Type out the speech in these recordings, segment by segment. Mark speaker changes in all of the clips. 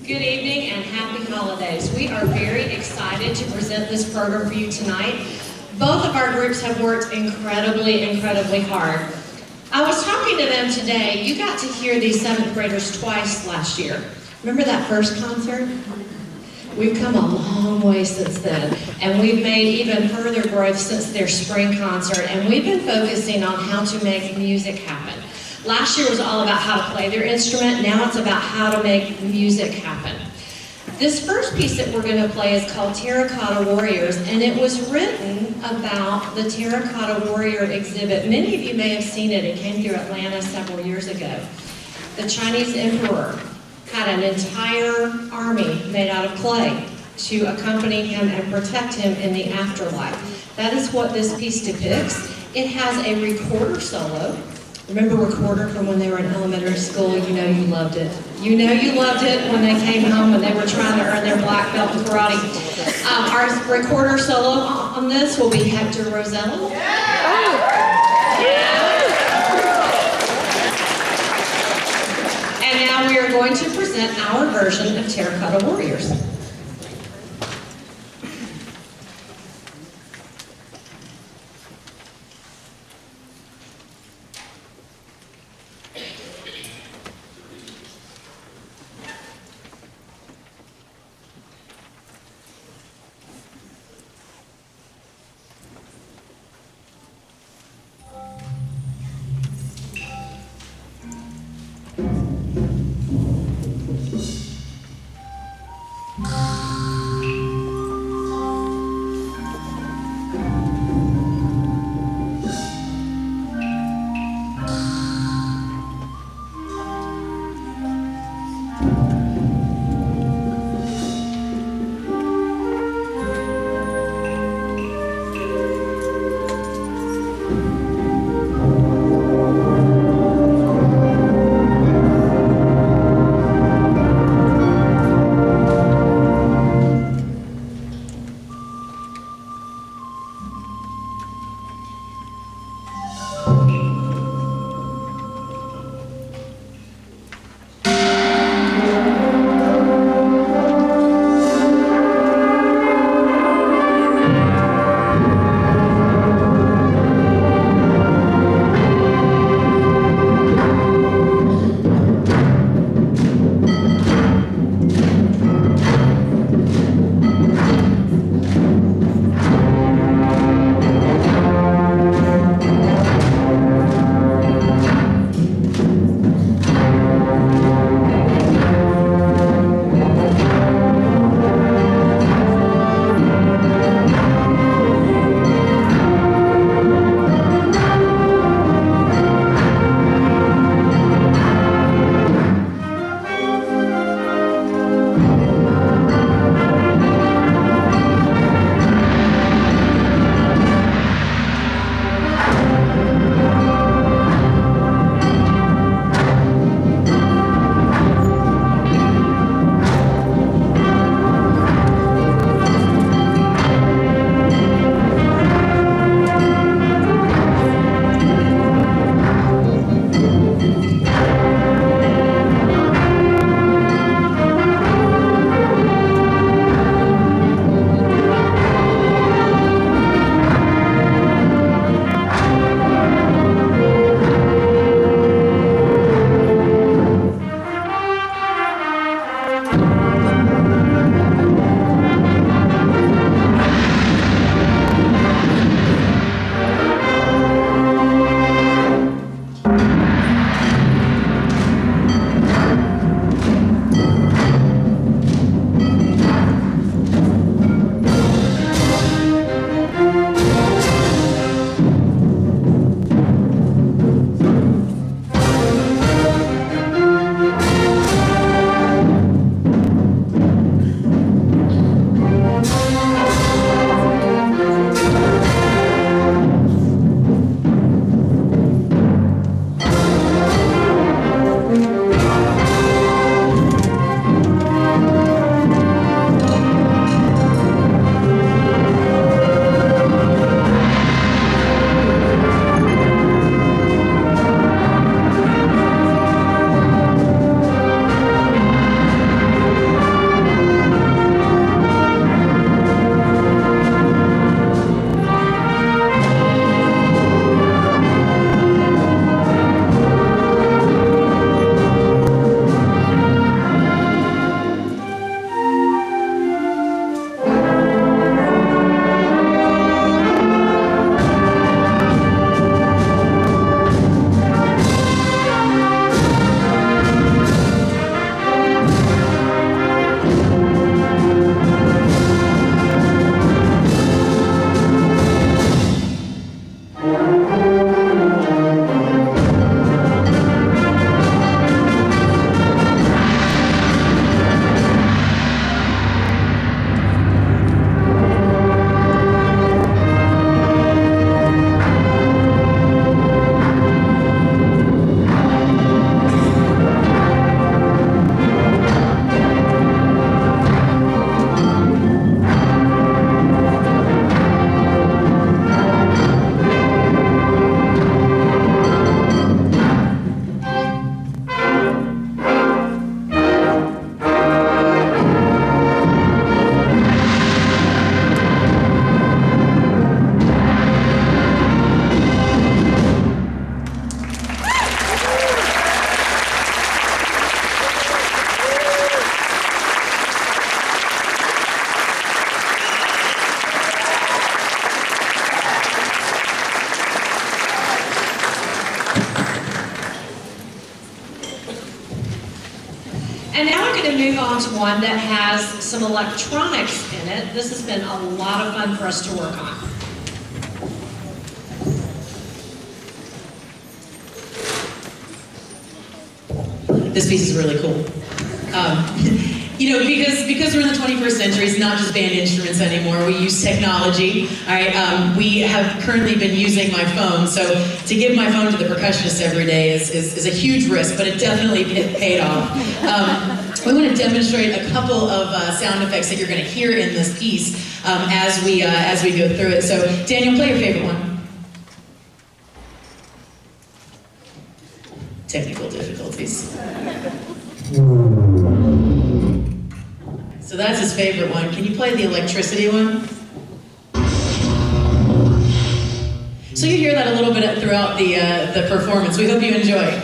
Speaker 1: Good evening and happy holidays. We are very excited to present this program for you tonight. Both of our groups have worked incredibly hard. I was talking to them today. You got to hear these 7th graders twice last year. Remember that first concert? We've come a long way since then, and we've made even further growth since their spring concert, and we've been focusing on how to make music happen. Last year was all about how to play their instrument. Now it's about how to make music happen. This first piece that we're going to play is called Terracotta Warriors, and it was written about the Terracotta Warrior exhibit. Many of you may have seen it. It came through Atlanta several years ago. The Chinese emperor had an entire army made out of clay to accompany him and protect him in the afterlife. That is what this piece depicts. It has a recorder solo. Remember recorder from when they were in elementary school? You know you loved it. You know you loved it when they came home and they were trying to earn their black belt in karate. Our recorder solo on this will be Hector Rosella. And now we are going to present our version of Terracotta Warriors. to move on to one that has some electronics in it. This has been a lot of fun for us to work on.
Speaker 2: This piece is really cool. You know, because we're in the 21st century, it's not just band instruments anymore. We use technology. All right, we have currently been using my phone, so to give my phone to the percussionist every day is a huge risk, but it definitely paid off. We want to demonstrate a couple of sound effects that you're going to hear in this piece as we go through it. So, Daniel, play your favorite one. Technical difficulties. So that's his favorite one. Can you play the electricity one? So you hear that a little bit throughout the performance. We hope you enjoy.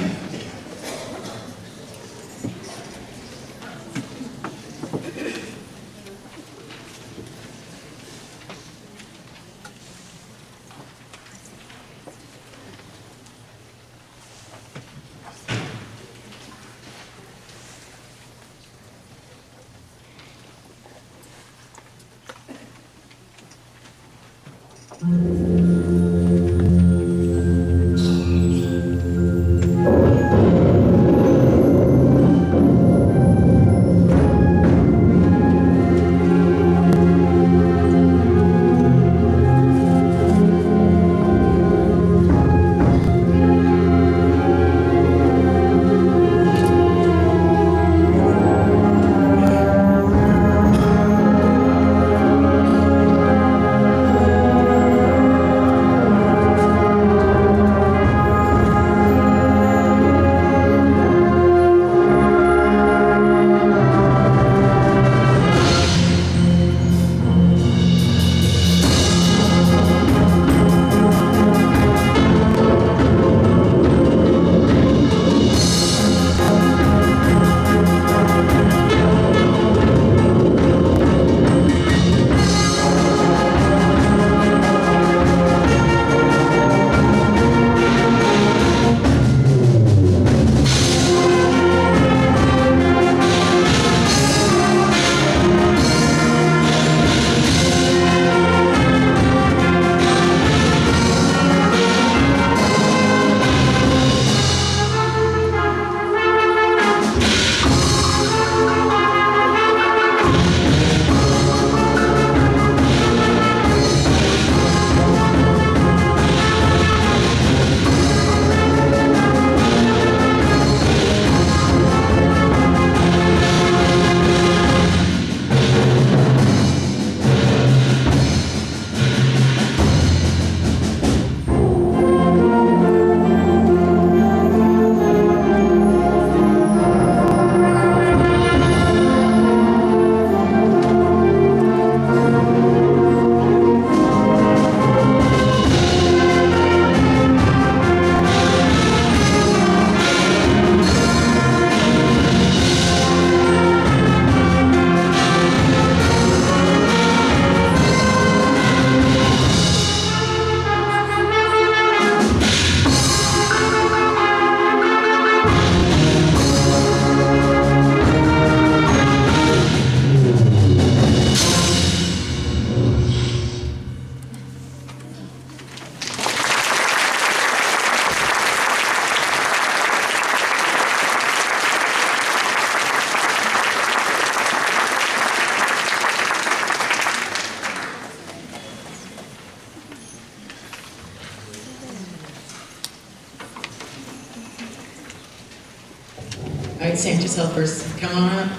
Speaker 2: All right, Santa's helpers, come on up.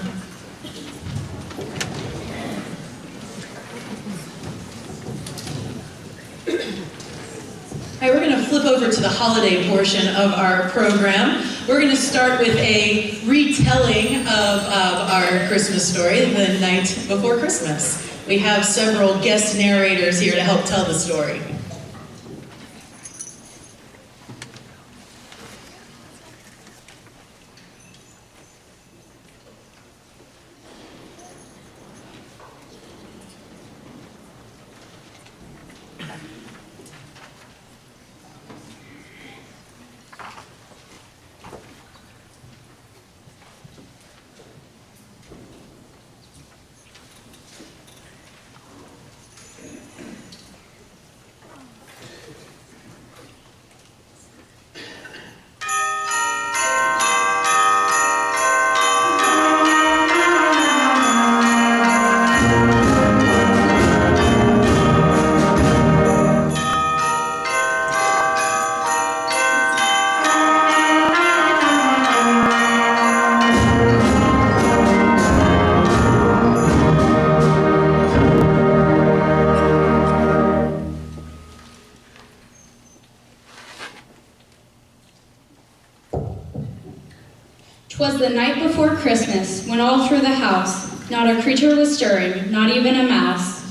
Speaker 2: All right, we're going to flip over to the holiday portion of our program. We're going to start with a retelling of our Christmas story, The Night Before Christmas. We have several guest narrators here to help tell the story.
Speaker 3: Christmas, when all through the house, not a creature was stirring, not even a mouse.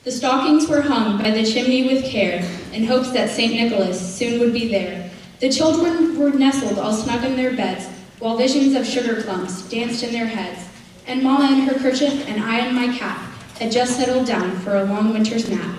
Speaker 3: The stockings were hung by the chimney with care, in hopes that St. Nicholas soon would be there. The children were nestled all snug in their beds, while visions of sugar clumps danced in their heads. And Mama in her kerchief and I in my cap had just settled down for a long winter's nap.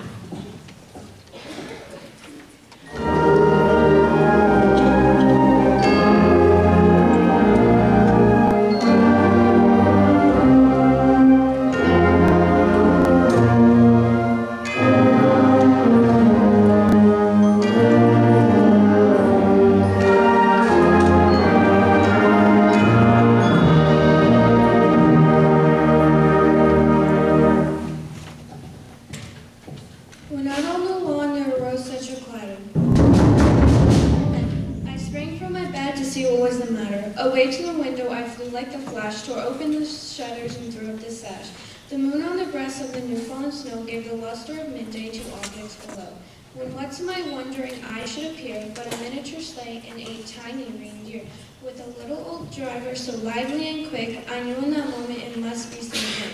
Speaker 4: When out on the lawn there arose such a clatter. I sprang from my bed to see what was the matter. Away to the window I flew like a flash, tore open the shutters and threw up the sash. The moon on the breast of the new fallen snow gave the luster of midday to objects below. When what to my wondering eye should appear but a miniature sleigh and a tiny reindeer, with a little old driver so lively and quick, I knew in that moment it must be St. Nick.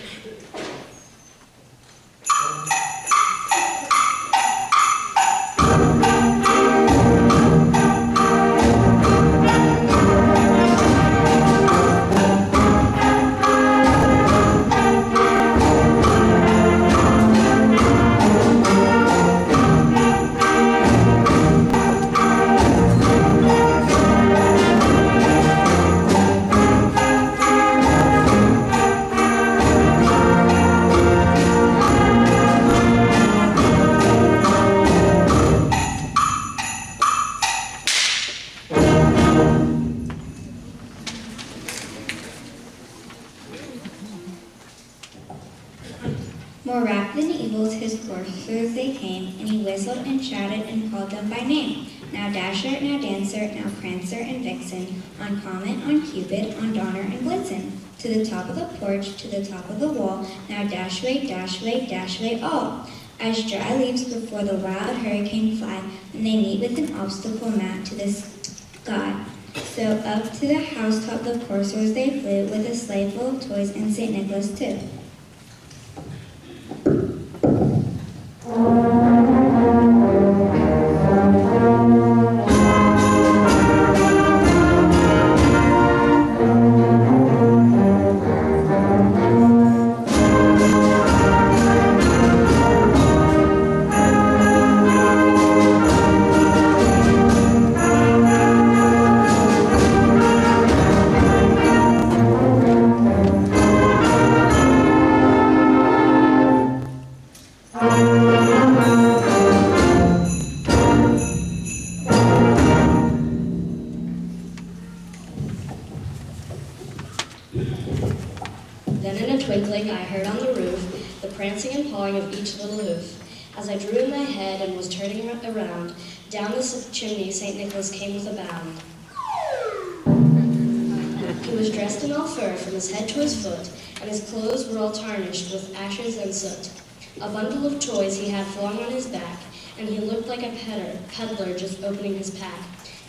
Speaker 5: More rapid than eagles his coursers they came, and he whistled and shouted and called them by name. Now Dasher, now Dancer, now Prancer and Vixen, on Comet, on Cupid, on Donner and Blitzen. To the top of the porch, to the top of the wall, now dash away, dash away, dash away all. As dry leaves before the wild hurricane fly, when they meet with an obstacle mount to the sky. So up to the housetop the coursers they flew, with a sleigh full of toys and St. Nicholas too.
Speaker 6: Then in a twinkling I heard on the roof the prancing and pawing of each little hoof. As I drew in my head and was turning around, down the chimney St. Nicholas came with a bound. He was dressed in all fur from his head to his foot, and his clothes were all tarnished with ashes and soot. A bundle of toys he had flung on his back, and he looked like a peddler just opening his pack.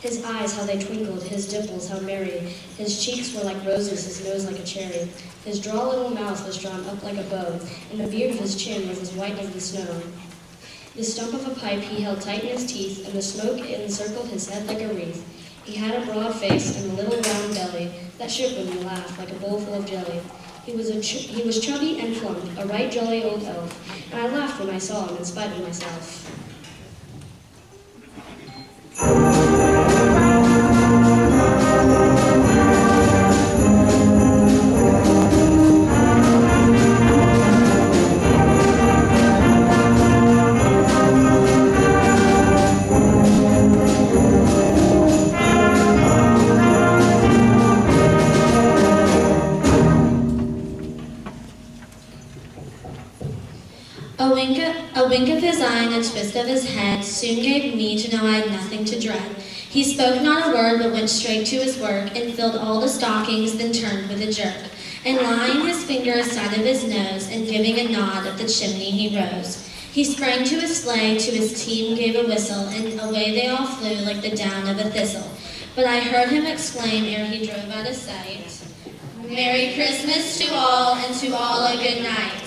Speaker 6: His eyes, how they twinkled, his dimples, how merry. His cheeks were like roses, his nose like a cherry. His droll little mouth was drawn up like a bow, and the beard of his chin was as white as the snow. The stump of a pipe he held tight in his teeth, and the smoke encircled his head like a wreath. He had a broad face and a little round belly that shook when he laughed like a bowl full of jelly. He was chubby and plump, a right jolly old elf, and I laughed when I saw him in spite of myself.
Speaker 7: A wink of his eye and a twist of his head soon gave me to know I had nothing to dread. He spoke not a word, but went straight to his work, and filled all the stockings, then turned with a jerk. And laying his finger aside of his nose, and giving a nod at the chimney he rose. He sprang to his sleigh, to his team gave a whistle, and away they all flew like the down of a thistle. but I heard him exclaim ere he drove out of sight, Merry Christmas to all, and to all a good night.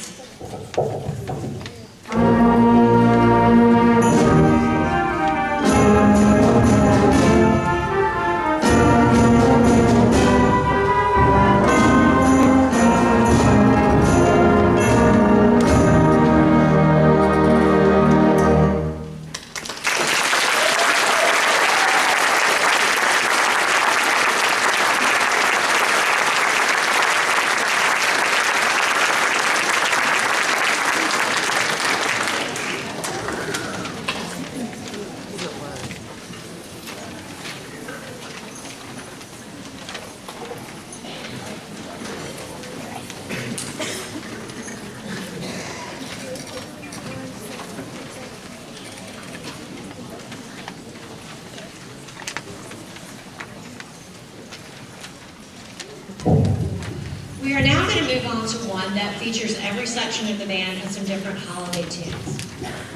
Speaker 1: We are now going to move on to one that features every section of the band and some different holiday tunes.